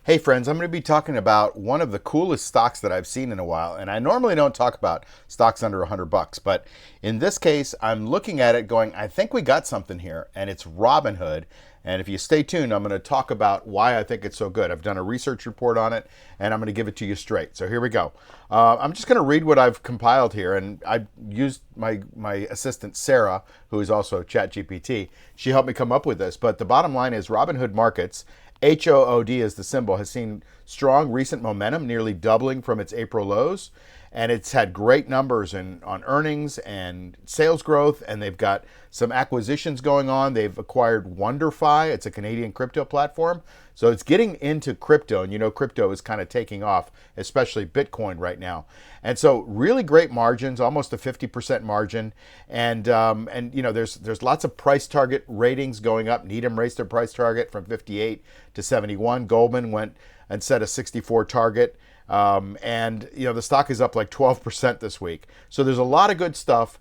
Hey friends, I'm going to be talking about one of the coolest stocks that I've seen in a while. And I normally don't talk about stocks under $100, but in this case, I'm looking at it going, I think we got something here, and it's Robinhood. And if you stay tuned, I'm going to talk about why I think it's so good. I've done a research report on it, and I'm going to give it to you straight. So here we go. I'm just going to read what I've compiled here, and I used my assistant Sarah, who is also ChatGPT. She helped me come up with this. But the bottom line is Robinhood Markets, HOOD is the symbol, has seen strong recent momentum, nearly doubling from its April lows. And it's had great numbers on earnings and sales growth. And they've got some acquisitions going on. They've acquired WonderFi. It's a Canadian crypto platform. So it's getting into crypto. And you know, crypto is kind of taking off, especially Bitcoin right now. And so really great margins, almost a 50% margin. And you know, there's lots of price target ratings going up. Needham raised their price target from 58 to 71. Goldman went and set a 64 target. And you know, the stock is up like 12% this week. So there's a lot of good stuff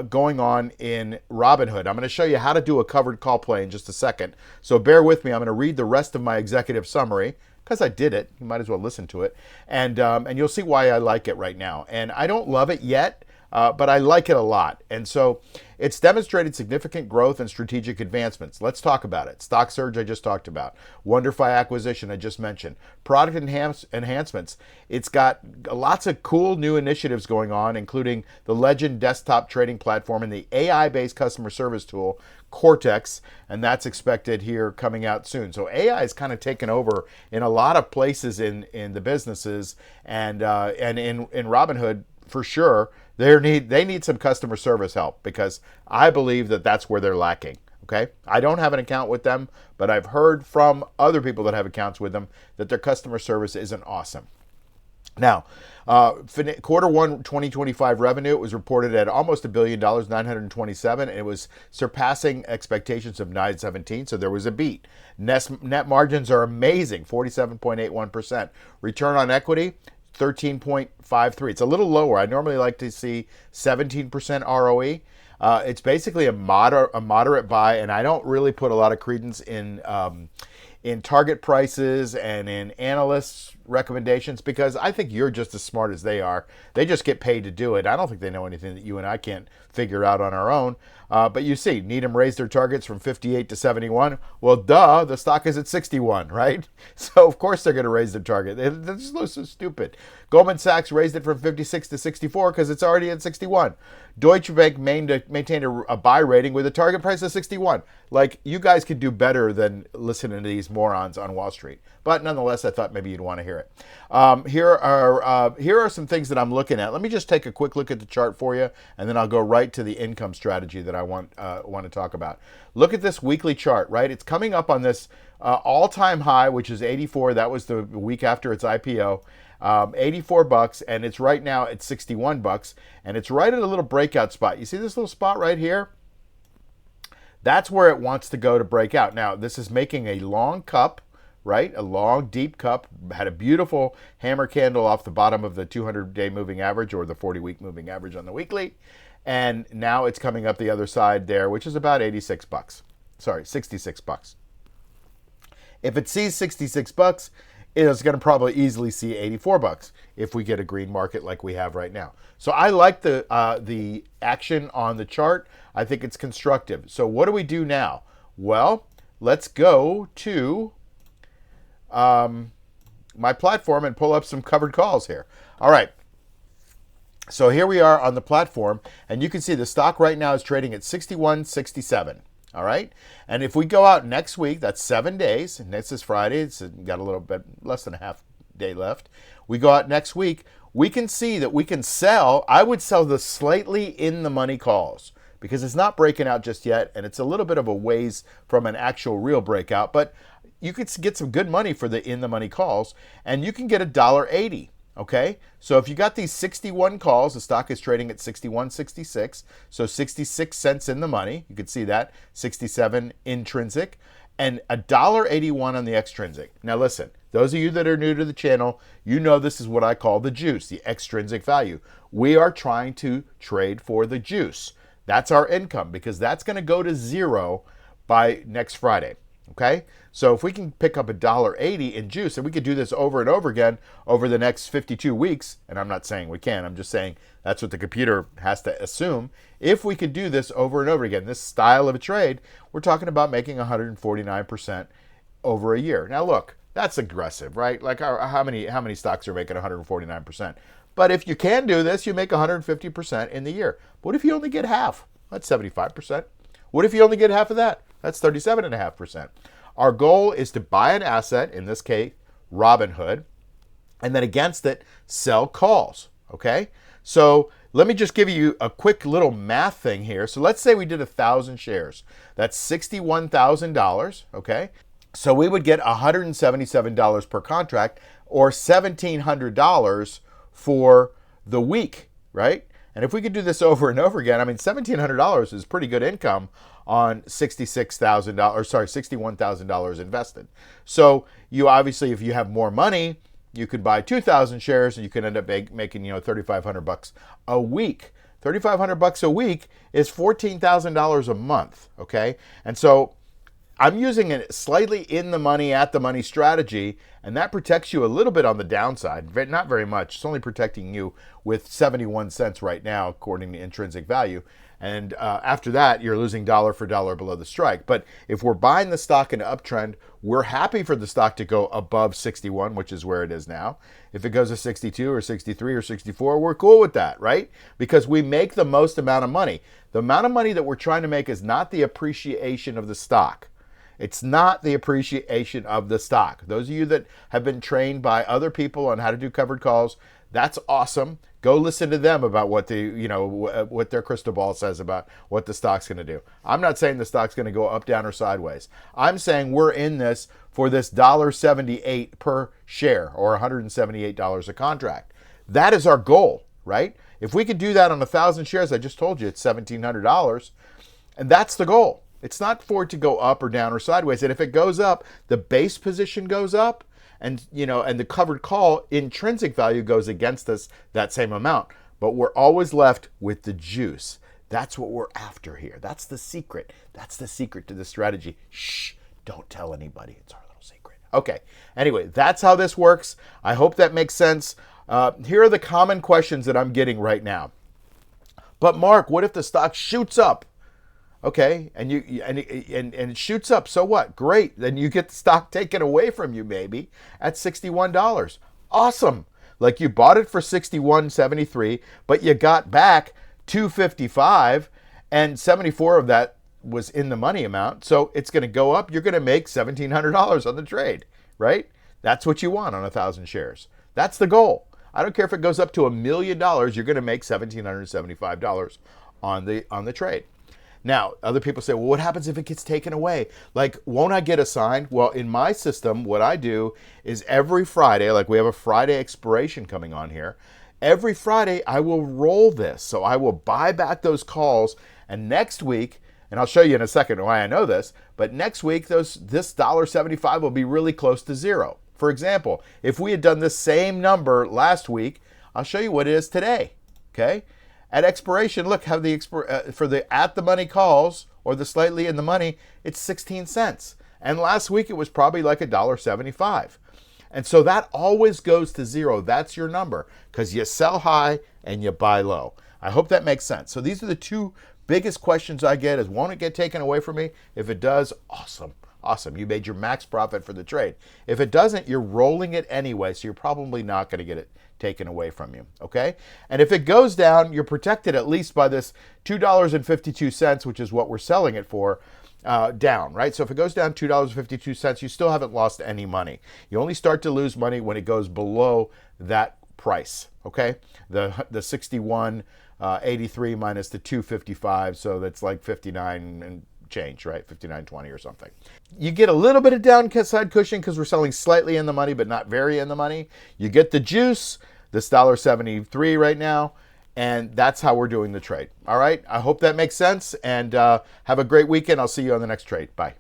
going on in Robinhood. I'm going to show you how to do a covered call play in just a second. So bear with me. I'm going to read the rest of my executive summary because I did it. You might as well listen to it. And you'll see why I like it right now. And I don't love it yet, but I like it a lot. And so it's demonstrated significant growth and strategic advancements. Let's talk about it. Stock surge, I just talked about. WonderFi acquisition, I just mentioned. Product enhancements. It's got lots of cool new initiatives going on, including the Legend desktop trading platform and the AI-based customer service tool, Cortex, and that's expected here coming out soon. So AI is kind of taken over in a lot of places in the businesses, and in Robinhood for sure. They need some customer service help because I believe that that's where they're lacking. Okay, I don't have an account with them, but I've heard from other people that have accounts with them that their customer service isn't awesome. Now, quarter one 2025 revenue was reported at almost $1 billion, 927, and it was surpassing expectations of 917. So there was a beat. Net margins are amazing, 47.81%. Return on equity, 13.53. It's a little lower. I normally like to see 17% ROE. It's basically a moderate buy, and I don't really put a lot of credence in target prices and in analysts' recommendations because I think you're just as smart as they are. They just get paid to do it. I don't think they know anything that you and I can't figure out on our own. But you see, Needham raised their targets from 58 to 71. Well, duh, the stock is at 61, right? So of course they're going to raise their target. They're just so stupid. Goldman Sachs raised it from 56 to 64 because it's already at 61. Deutsche Bank maintained a buy rating with a target price of 61. Like, you guys could do better than listening to these morons on Wall Street. But nonetheless, I thought maybe you'd want to hear it. Here are some things that I'm looking at. Let me just take a quick look at the chart for you, and then I'll go right to the income strategy that I want to talk about. Look at this weekly chart, right? It's coming up on this all-time high, which is 84. That was the week after its IPO. $84, and it's right now at $61, and it's right at a little breakout spot. You see this little spot right here? That's where it wants to go to break out. Now, this is making a long cup, right? A long, deep cup. Had a beautiful hammer candle off the bottom of the 200-day moving average or the 40-week moving average on the weekly. And now it's coming up the other side there, which is about $66. Sorry, $66. If it sees $66, it's going to probably easily see $84 if we get a green market like we have right now. So I like the action on the chart. I think it's constructive. So what do we do now? Well, let's go to my platform and pull up some covered calls here. All right. So here we are on the platform, and you can see the stock right now is trading at 61.67. All right. And if we go out next week, that's 7 days. And this is Friday. It's got a little bit less than a half day left. We go out next week. We can see that we can sell. I would sell the slightly in the money calls because it's not breaking out just yet. And it's a little bit of a ways from an actual real breakout. But you could get some good money for the in the money calls. And you can get $1.80. Okay, so if you got these 61 calls, the stock is trading at 61.66, so 66 cents in the money. You can see that, 67 intrinsic, and $1.81 on the extrinsic. Now listen, those of you that are new to the channel, you know this is what I call the juice, the extrinsic value. We are trying to trade for the juice. That's our income because that's going to go to zero by next Friday. Okay, so if we can pick up $1.80 in juice, and we could do this over and over again over the next 52 weeks, and I'm not saying we can, I'm just saying that's what the computer has to assume. If we could do this over and over again, this style of a trade, we're talking about making 149% over a year. Now look, that's aggressive, right? Like how many stocks are making 149%? But if you can do this, you make 150% in the year. What if you only get half? That's 75%. What if you only get half of that? That's 37.5%. Our goal is to buy an asset, in this case, RobinHood, and then against it, sell calls, okay? So let me just give you a quick little math thing here. So let's say we did 1,000 shares. That's $61,000, okay? So we would get $177 per contract, or $1,700 for the week, right? And if we could do this over and over again, I mean, $1,700 is pretty good income on $61,000 invested. So you obviously, if you have more money, you could buy 2,000 shares and you can end up making, $3,500 a week. $3,500 a week is $14,000 a month, okay? And so I'm using a slightly in the money, at the money strategy, and that protects you a little bit on the downside, not very much. It's only protecting you with 71 cents right now, according to intrinsic value. And after that, you're losing dollar for dollar below the strike. But if we're buying the stock in an uptrend, we're happy for the stock to go above 61, which is where it is now. If it goes to 62 or 63 or 64, we're cool with that, right? Because we make the most amount of money. The amount of money that we're trying to make is not the appreciation of the stock. It's not the appreciation of the stock. Those of you that have been trained by other people on how to do covered calls, that's awesome. Go listen to them about what what their crystal ball says about what the stock's going to do. I'm not saying the stock's going to go up, down, or sideways. I'm saying we're in this for this $1.78 per share, or $178 a contract. That is our goal, right? If we could do that on 1,000 shares, I just told you it's $1,700, and that's the goal. It's not for it to go up or down or sideways. And if it goes up, the base position goes up, and and the covered call intrinsic value goes against us that same amount. But we're always left with the juice. That's what we're after here. That's the secret. That's the secret to the strategy. Shh, don't tell anybody. It's our little secret. Okay. Anyway, that's how this works. I hope that makes sense. Here are the common questions that I'm getting right now. But Mark, what if the stock shoots up? Okay, and it shoots up, so what? Great, then you get the stock taken away from you maybe at $61. Awesome. Like you bought it for $61.73, but you got back $255, and 74 of that was in the money amount. So it's going to go up. You're going to make $1,700 on the trade, right? That's what you want on 1,000 shares. That's the goal. I don't care if it goes up to $1 million. You're going to make $1,775 on the trade. Now, other people say, well, what happens if it gets taken away? Like, won't I get assigned? Well, in my system, what I do is every Friday, like we have a Friday expiration coming on here, every Friday I will roll this. So I will buy back those calls, and next week, and I'll show you in a second why I know this, but next week, this $1.75 will be really close to zero. For example, if we had done the same number last week, I'll show you what it is today, okay? At expiration, look how for the at the money calls, or the slightly in the money, it's 16 cents. And last week it was probably like $1.75. And so that always goes to zero. That's your number, because you sell high and you buy low. I hope that makes sense. So these are the two biggest questions I get is, won't it get taken away from me? If it does, awesome. Awesome. You made your max profit for the trade. If it doesn't, you're rolling it anyway, so you're probably not going to get it taken away from you, okay? And if it goes down, you're protected at least by this $2.52, which is what we're selling it for, down, right? So if it goes down $2.52, you still haven't lost any money. You only start to lose money when it goes below that price, okay? The 61.83 minus the 255, so that's like 59 and change, right? 59.20 or something. You get a little bit of downside cushion because we're selling slightly in the money, but not very in the money. You get the juice, this $1.73 right now, and that's how we're doing the trade. All right. I hope that makes sense, and have a great weekend. I'll see you on the next trade. Bye.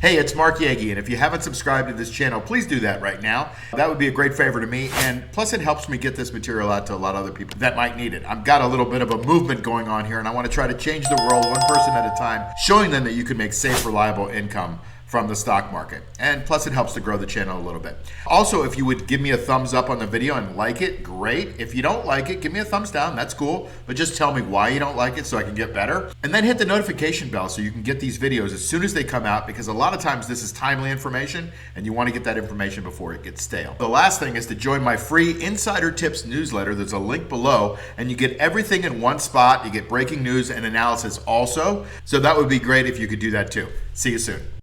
Hey, it's Mark Yagi, and if you haven't subscribed to this channel, please do that right now. That would be a great favor to me, and plus it helps me get this material out to a lot of other people that might need it. I've got a little bit of a movement going on here, and I want to try to change the world one person at a time, showing them that you can make safe, reliable income from the stock market. And plus it helps to grow the channel a little bit. Also, if you would give me a thumbs up on the video and like it, great. If you don't like it, give me a thumbs down, that's cool. But just tell me why you don't like it so I can get better. And then hit the notification bell so you can get these videos as soon as they come out, because a lot of times this is timely information and you want to get that information before it gets stale. The last thing is to join my free Insider Tips newsletter. There's a link below and you get everything in one spot. You get breaking news and analysis also. So that would be great if you could do that too. See you soon.